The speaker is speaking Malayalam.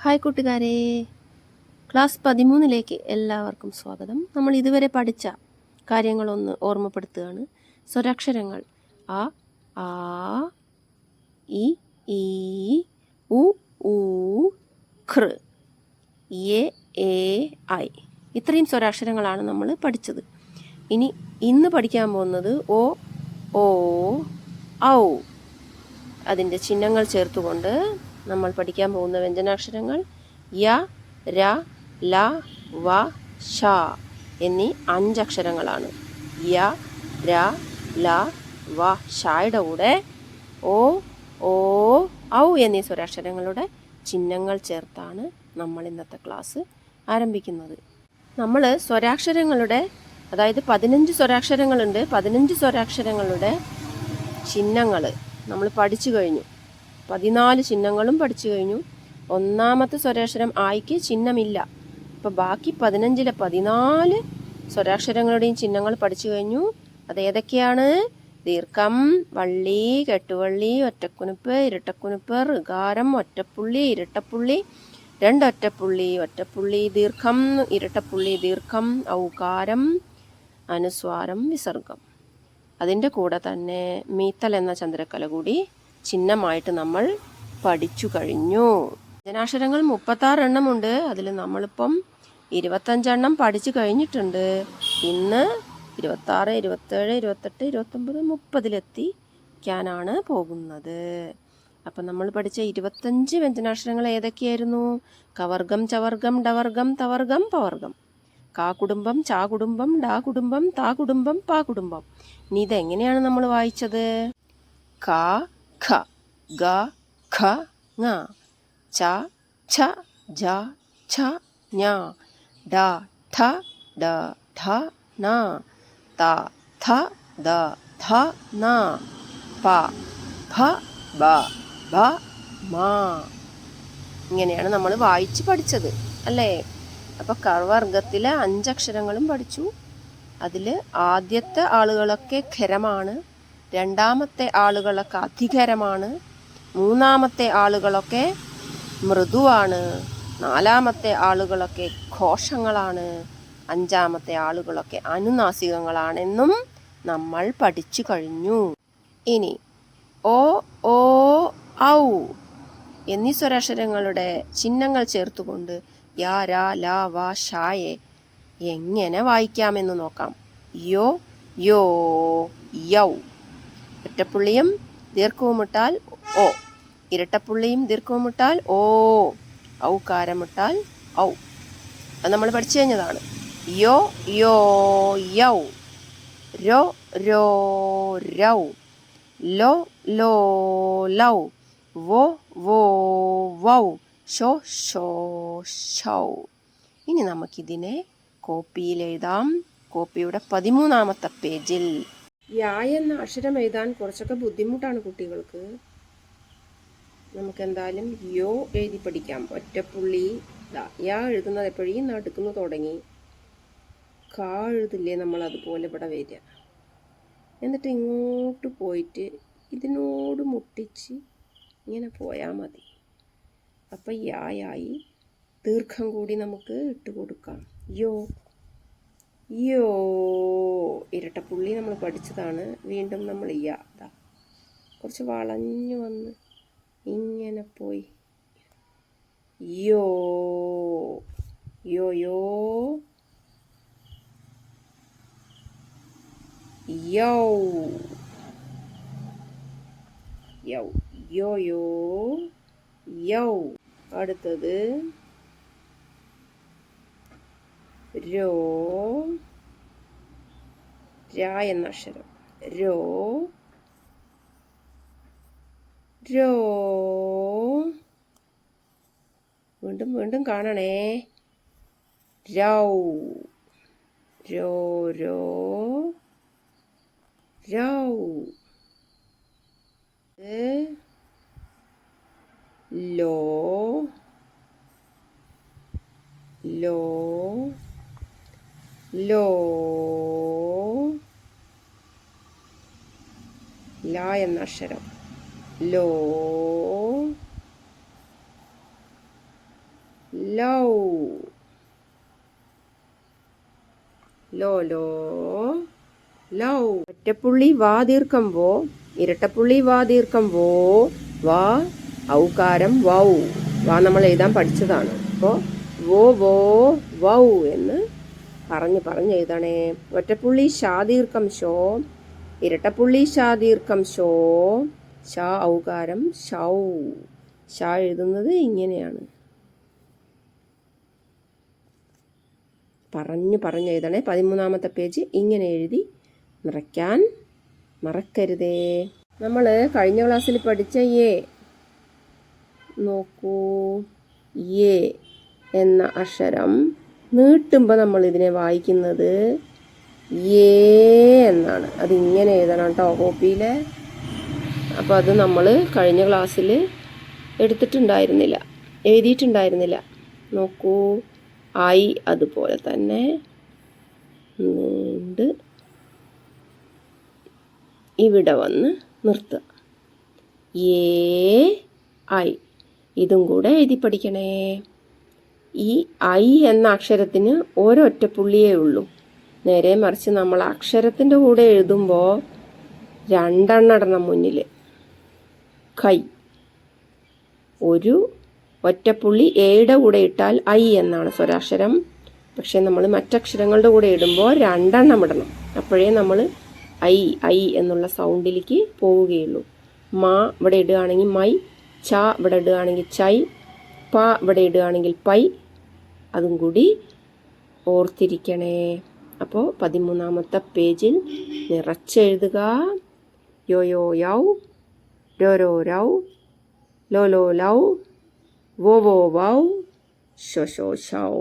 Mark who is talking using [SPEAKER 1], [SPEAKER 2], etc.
[SPEAKER 1] ഹായ് കൂട്ടുകാരെ, ക്ലാസ് 13ലേക്ക് എല്ലാവർക്കും സ്വാഗതം. നമ്മൾ ഇതുവരെ പഠിച്ച കാര്യങ്ങളൊന്ന് ഓർമ്മപ്പെടുത്തുകയാണ്. സ്വരാക്ഷരങ്ങൾ അ, ആ, ഇ, ഈ, ഉ, ഊ, കൃ, എ, എ, ഐ. ഇത്രയും സ്വരാക്ഷരങ്ങളാണ് നമ്മൾ പഠിച്ചത്. ഇന്ന് പഠിക്കാൻ പോകുന്നത് ഓ, ഓ, ഔ. അതിൻ്റെ ചിഹ്നങ്ങൾ ചേർത്തുകൊണ്ട് നമ്മൾ പഠിക്കാൻ പോകുന്ന വ്യഞ്ജനാക്ഷരങ്ങൾ യ, ര, ല, വ, ശ എന്നീ 5 അക്ഷരങ്ങളാണ്. യ, ര, ല, വ, ഷയുടെ കൂടെ ഓ, ഓ, ഔ എന്നീ സ്വരാക്ഷരങ്ങളുടെ ചിഹ്നങ്ങൾ ചേർത്താണ് നമ്മൾ ഇന്നത്തെ ക്ലാസ് ആരംഭിക്കുന്നത്. നമ്മൾ സ്വരാക്ഷരങ്ങളുടെ, അതായത് 15 സ്വരാക്ഷരങ്ങളുണ്ട്, 15 സ്വരാക്ഷരങ്ങളുടെ ചിഹ്നങ്ങൾ നമ്മൾ പഠിച്ചു കഴിഞ്ഞു. 14 ചിഹ്നങ്ങളും പഠിച്ചു കഴിഞ്ഞു. ഒന്നാമത്തെ സ്വരാക്ഷരം ആയിക്ക് ചിഹ്നമില്ല. അപ്പോൾ ബാക്കി 15-ലെ 14 സ്വരാക്ഷരങ്ങളുടെയും ചിഹ്നങ്ങൾ പഠിച്ചു കഴിഞ്ഞു. അത് ഏതൊക്കെയാണ്? ദീർഘം, വള്ളി, കെട്ടുവള്ളി, ഒറ്റക്കുനുപ്പ്, ഇരട്ടക്കുനുപ്പ്, ഋകാരം, ഒറ്റപ്പുള്ളി, ഇരട്ടപ്പുള്ളി, രണ്ടൊറ്റപ്പുള്ളി, ഒറ്റപ്പുള്ളി, ദീർഘം, ഇരട്ടപ്പുള്ളി, ദീർഘം, ഔകാരം, അനുസ്വാരം, വിസർഗം. അതിൻ്റെ കൂടെ തന്നെ മീത്തൽ എന്ന ചന്ദ്രക്കല കൂടി ചിഹ്നമായിട്ട് നമ്മൾ പഠിച്ചു കഴിഞ്ഞു. വ്യഞ്ജനാക്ഷരങ്ങൾ 36 എണ്ണമുണ്ട്. അതിൽ നമ്മളിപ്പം 25 എണ്ണം പഠിച്ചു കഴിഞ്ഞിട്ടുണ്ട്. ഇന്ന് 26, 27, 28, 29, 30-ലെത്തിക്കാനാണ് പോകുന്നത്. അപ്പം നമ്മൾ പഠിച്ച 25 വ്യഞ്ജനാക്ഷരങ്ങൾ ഏതൊക്കെയായിരുന്നു? കവർഗം, ചവർഗം, ഡവർഗം, തവർഗം, പവർഗം. കാ കുടുംബം, ചാ കുടുംബം, ഡാ കുടുംബം, താ കുടുംബം, പാ കുടുംബം. ഇനി ഇതെങ്ങനെയാണ് നമ്മൾ വായിച്ചത്? ക, ഖ, ഗ, ഘ, ങ, ച, ഛ, ജ, ഛ, ഞ, ഡ, ഠ, ഡ, ധ, ന, ത, ഥ, ദ, ധ, ന, പ, ഭ, ബ, ഭ, മ. ഇങ്ങനെയാണ് നമ്മൾ വായിച്ച് പഠിച്ചത് അല്ലേ? അപ്പോൾ കവർഗത്തിലെ 5 അക്ഷരങ്ങളും പഠിച്ചു. അതിൽ ആദ്യത്തെ ആളുകളൊക്കെ ഖരമാണ്, രണ്ടാമത്തെ ആളുകളൊക്കെ അധികരമാണ്, മൂന്നാമത്തെ ആളുകളൊക്കെ മൃദുവാണ്, നാലാമത്തെ ആളുകളൊക്കെ ഘോഷങ്ങളാണ്, അഞ്ചാമത്തെ ആളുകളൊക്കെ അനുനാസികങ്ങളാണെന്നും നമ്മൾ പഠിച്ചു കഴിഞ്ഞു. ഇനി ഓ, ഓ, ഔ എന്നീ സ്വരാക്ഷരങ്ങളുടെ ചിഹ്നങ്ങൾ ചേർത്തുകൊണ്ട് യ, ര, ല, വ, ഷയെ എങ്ങനെ വായിക്കാമെന്ന് നോക്കാം. യോ, യോ, യൗ. ഒറ്റപ്പുള്ളിയും ദീർഘവുമിട്ടാൽ ഓ, ഇരട്ടപ്പുള്ളിയും ദീർഘവുമിട്ടാൽ ഓ, ഔകാരമിട്ടാൽ ഔ. അത് നമ്മൾ പഠിച്ചു കഴിഞ്ഞതാണ്. യോ, യോ, യൗ. രോ, രോ, രൗ. ലോ, ലോ, ലൗ. വോ, വോ, വൗ. Show, show, Zhou. ഇനി നമുക്കിതിനെ കോപ്പിയിൽ എഴുതാം. കോപ്പിയുടെ 13ാമത്തെ പേജിൽ. യാ എന്ന അക്ഷരം എഴുതാൻ കുറച്ചൊക്കെ ബുദ്ധിമുട്ടാണ് കുട്ടികൾക്ക്. നമുക്കെന്തായാലും യോ എഴുതി പഠിക്കാം. ഒറ്റപ്പുള്ളി യാ എഴുതുന്നത് എപ്പോഴും നടുക്കുന്നു തുടങ്ങി കാ എഴുതില്ലേ നമ്മൾ അതുപോലെ ഇവിടെ വരിക. എന്നിട്ട് ഇങ്ങോട്ട് പോയിട്ട് ഇതിനോട് മുട്ടിച്ച് ഇങ്ങനെ പോയാൽ മതി. അപ്പം യായി ദീർഘം കൂടി നമുക്ക് ഇട്ട് കൊടുക്കാം. യോ, യോ. ഇരട്ടപ്പുള്ളി നമ്മൾ പഠിച്ചതാണ്. വീണ്ടും നമ്മൾ യാ കുറച്ച് വളഞ്ഞു വന്ന് ഇങ്ങനെ പോയി യോ, യോ, യോ, യൗ, യൗ, യോ, യോ, യൗ. അടുത്തത് രോ, ര എന്ന അക്ഷരം. രോ, രോ. വീണ്ടും വീണ്ടും കാണണേ. രൗ, രോ, രോ, രൗ. Law, law, law. ല എന്ന അക്ഷരം. ലോ, ലൗ. ലോ ലോ ലൗ. ഒറ്റപ്പുള്ളി വാ ദീർഘം വോ, ഇരട്ടപ്പുള്ളി വാ ദീർഘം വോ, വാ ഔകാരം വൗ. വാ നമ്മൾ എഴുതാൻ പഠിച്ചതാണ്. അപ്പോൾ വോ വോ വൗ എന്ന് പറഞ്ഞ് എഴുതണേ. ഒറ്റപ്പുള്ളി ഷാ ദീർഘം ഷോ, ഇരട്ടപ്പുള്ളി ഷാ ദീർഘം ഷോ, ഷാ ഔകാരം ഷൗ. ഷാ എഴുതുന്നത് ഇങ്ങനെയാണ്. പറഞ്ഞ് എഴുതണേ. 13-ാമത്തെ പേജ് ഇങ്ങനെ എഴുതി നിറയ്ക്കാൻ മറക്കരുതേ. നമ്മൾ കഴിഞ്ഞ ക്ലാസ്സിൽ പഠിച്ച എ നോക്കൂ. എ എന്ന അക്ഷരം നീട്ടുമ്പോൾ നമ്മൾ ഇതിനെ വായിക്കുന്നത് ഏ എന്നാണ്. അതിങ്ങനെ എഴുതണം കേട്ടോ കോപ്പിയിൽ. അപ്പോൾ അത് നമ്മൾ കഴിഞ്ഞ ക്ലാസ്സിൽ എഴുതിയിട്ടുണ്ടായിരുന്നില്ല. നോക്കൂ, ഐ അതുപോലെ തന്നെ നീണ്ട് ഇവിടെ വന്ന് നിർത്തുക. ഐ ഇതും കൂടെ എഴുതി പഠിക്കണേ. ഈ ഐ എന്ന അക്ഷരത്തിന് ഒരൊറ്റ പുള്ളിയേ ഉള്ളൂ. നേരെ മറിച്ച് നമ്മൾ അക്ഷരത്തിൻ്റെ കൂടെ എഴുതുമ്പോൾ 2 എണ്ണം ഇടണം മുന്നിൽ. കൈ ഒരു ഒറ്റപ്പുള്ളി എയുടെ കൂടെ ഇട്ടാൽ ഐ എന്നാണ് സ്വരാക്ഷരം. പക്ഷെ നമ്മൾ മറ്റക്ഷരങ്ങളുടെ കൂടെ ഇടുമ്പോൾ 2 എണ്ണം ഇടണം. അപ്പോഴേ നമ്മൾ ഐ എന്നുള്ള സൗണ്ടിലേക്ക് പോവുകയുള്ളൂ. മാ ഇവിടെ ഇടുകയാണെങ്കിൽ മൈ, ച ഇവിടെ ഇടുകയാണെങ്കിൽ ചൈ, പ ഇവിടെ ഇടുകയാണെങ്കിൽ പൈ. അതും കൂടി ഓർത്തിരിക്കണേ. അപ്പോൾ 13-ാമത്തെ പേജിൽ നിറച്ചെഴുതുക. യോ യോ യൗ, രോ രോ രൗ, ലോ ലോ ലൗ, വോ വോ വൗ, ഷോ ഷോ ഷൗ.